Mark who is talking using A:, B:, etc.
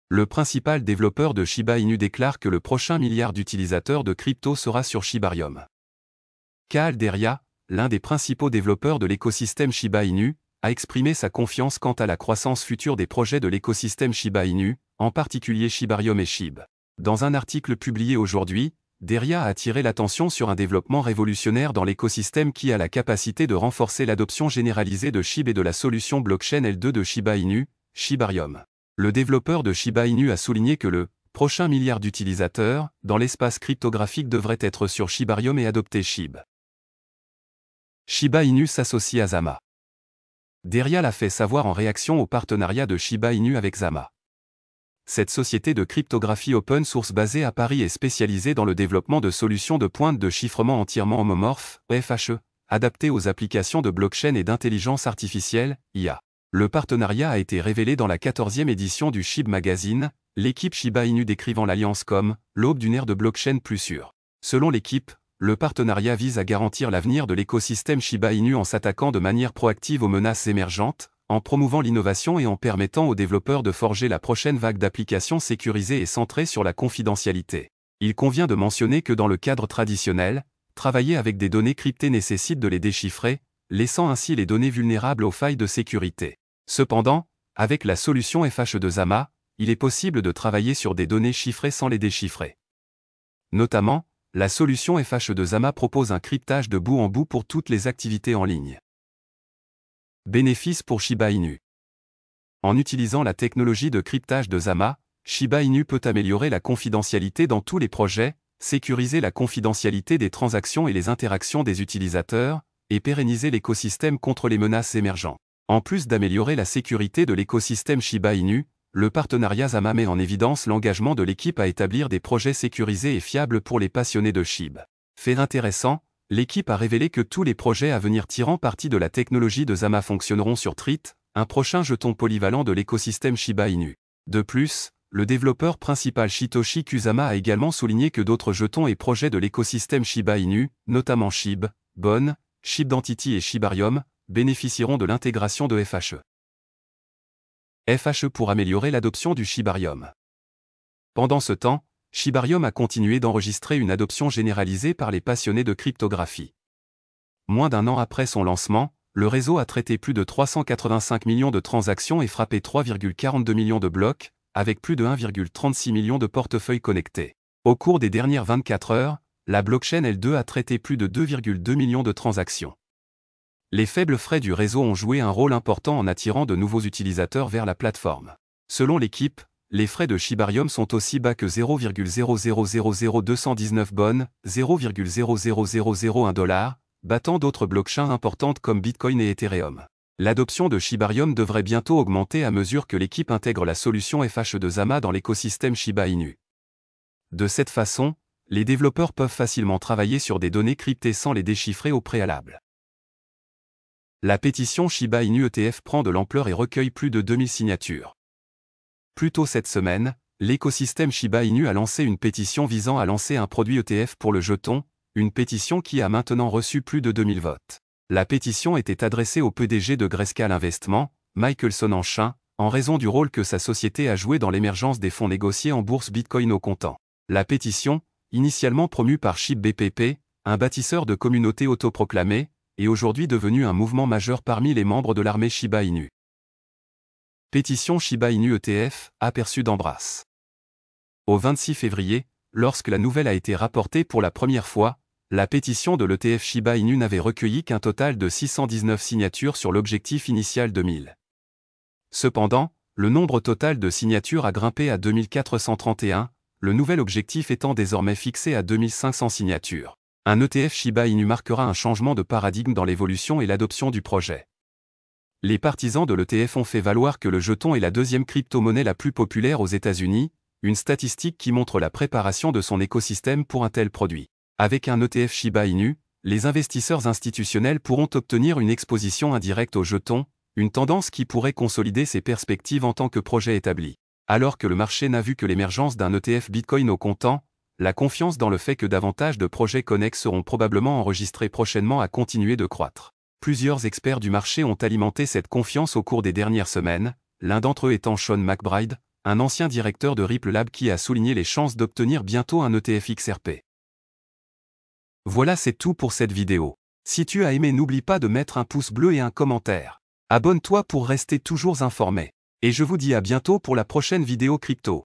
A: Le principal développeur de Shiba Inu déclare que le prochain milliard d'utilisateurs de crypto sera sur Shibarium. Kaal Deria, l'un des principaux développeurs de l'écosystème Shiba Inu, a exprimé sa confiance quant à la croissance future des projets de l'écosystème Shiba Inu, en particulier Shibarium et Shib. Dans un article publié aujourd'hui, Deria a attiré l'attention sur un développement révolutionnaire dans l'écosystème qui a la capacité de renforcer l'adoption généralisée de Shib et de la solution blockchain L2 de Shiba Inu, Shibarium. Le développeur de Shiba Inu a souligné que le prochain milliard d'utilisateurs dans l'espace cryptographique devrait être sur Shibarium et adopter Shib. Shiba Inu s'associe à Zama. Deria l'a fait savoir en réaction au partenariat de Shiba Inu avec Zama. Cette société de cryptographie open source basée à Paris est spécialisée dans le développement de solutions de pointe de chiffrement entièrement homomorphes, FHE, adaptées aux applications de blockchain et d'intelligence artificielle, IA. Le partenariat a été révélé dans la 14e édition du Shib Magazine, l'équipe Shiba Inu décrivant l'alliance comme l'aube d'une ère de blockchain plus sûre. Selon l'équipe, le partenariat vise à garantir l'avenir de l'écosystème Shiba Inu en s'attaquant de manière proactive aux menaces émergentes, en promouvant l'innovation et en permettant aux développeurs de forger la prochaine vague d'applications sécurisées et centrées sur la confidentialité. Il convient de mentionner que dans le cadre traditionnel, travailler avec des données cryptées nécessite de les déchiffrer, laissant ainsi les données vulnérables aux failles de sécurité. Cependant, avec la solution FHE de Zama, il est possible de travailler sur des données chiffrées sans les déchiffrer. Notamment, la solution FHE de Zama propose un cryptage de bout en bout pour toutes les activités en ligne. Bénéfices pour Shiba Inu. En utilisant la technologie de cryptage de Zama, Shiba Inu peut améliorer la confidentialité dans tous les projets, sécuriser la confidentialité des transactions et les interactions des utilisateurs, et pérenniser l'écosystème contre les menaces émergentes. En plus d'améliorer la sécurité de l'écosystème Shiba Inu, le partenariat Zama met en évidence l'engagement de l'équipe à établir des projets sécurisés et fiables pour les passionnés de Shib. Fait intéressant, l'équipe a révélé que tous les projets à venir tirant parti de la technologie de Zama fonctionneront sur Treat, un prochain jeton polyvalent de l'écosystème Shiba Inu. De plus, le développeur principal Shitoshi Kusama a également souligné que d'autres jetons et projets de l'écosystème Shiba Inu, notamment Shib, Bon, Shibdentity et Shibarium, bénéficieront de l'intégration de FHE. FHE pour améliorer l'adoption du Shibarium. Pendant ce temps, Shibarium a continué d'enregistrer une adoption généralisée par les passionnés de cryptographie. Moins d'un an après son lancement, le réseau a traité plus de 385 millions de transactions et frappé 3,42 millions de blocs, avec plus de 1,36 million de portefeuilles connectés. Au cours des dernières 24 heures, la blockchain L2 a traité plus de 2,2 millions de transactions. Les faibles frais du réseau ont joué un rôle important en attirant de nouveaux utilisateurs vers la plateforme. Selon l'équipe, les frais de Shibarium sont aussi bas que 0,0000219 bonnes, 0,00001 $, battant d'autres blockchains importantes comme Bitcoin et Ethereum. L'adoption de Shibarium devrait bientôt augmenter à mesure que l'équipe intègre la solution FHE de Zama dans l'écosystème Shiba Inu. De cette façon, les développeurs peuvent facilement travailler sur des données cryptées sans les déchiffrer au préalable. La pétition Shiba Inu ETF prend de l'ampleur et recueille plus de 2000 signatures. Plus tôt cette semaine, l'écosystème Shiba Inu a lancé une pétition visant à lancer un produit ETF pour le jeton, une pétition qui a maintenant reçu plus de 2000 votes. La pétition était adressée au PDG de Grayscale Investment, Michael Sonanchin, en raison du rôle que sa société a joué dans l'émergence des fonds négociés en bourse Bitcoin au comptant. La pétition, initialement promue par Shib BPP, un bâtisseur de communautés autoproclamées, est aujourd'hui devenu un mouvement majeur parmi les membres de l'armée Shiba Inu. Pétition Shiba Inu ETF, aperçu d'Embrace. Au 26 février, lorsque la nouvelle a été rapportée pour la première fois, la pétition de l'ETF Shiba Inu n'avait recueilli qu'un total de 619 signatures sur l'objectif initial de 1000. Cependant, le nombre total de signatures a grimpé à 2431, le nouvel objectif étant désormais fixé à 2500 signatures. Un ETF Shiba Inu marquera un changement de paradigme dans l'évolution et l'adoption du projet. Les partisans de l'ETF ont fait valoir que le jeton est la deuxième crypto-monnaie la plus populaire aux États-Unis, une statistique qui montre la préparation de son écosystème pour un tel produit. Avec un ETF Shiba Inu, les investisseurs institutionnels pourront obtenir une exposition indirecte au jeton, une tendance qui pourrait consolider ses perspectives en tant que projet établi. Alors que le marché n'a vu que l'émergence d'un ETF Bitcoin au comptant, la confiance dans le fait que davantage de projets connexes seront probablement enregistrés prochainement a continué de croître. Plusieurs experts du marché ont alimenté cette confiance au cours des dernières semaines, l'un d'entre eux étant Sean McBride, un ancien directeur de Ripple Lab qui a souligné les chances d'obtenir bientôt un ETF XRP. Voilà, c'est tout pour cette vidéo. Si tu as aimé, n'oublie pas de mettre un pouce bleu et un commentaire. Abonne-toi pour rester toujours informé. Et je vous dis à bientôt pour la prochaine vidéo crypto.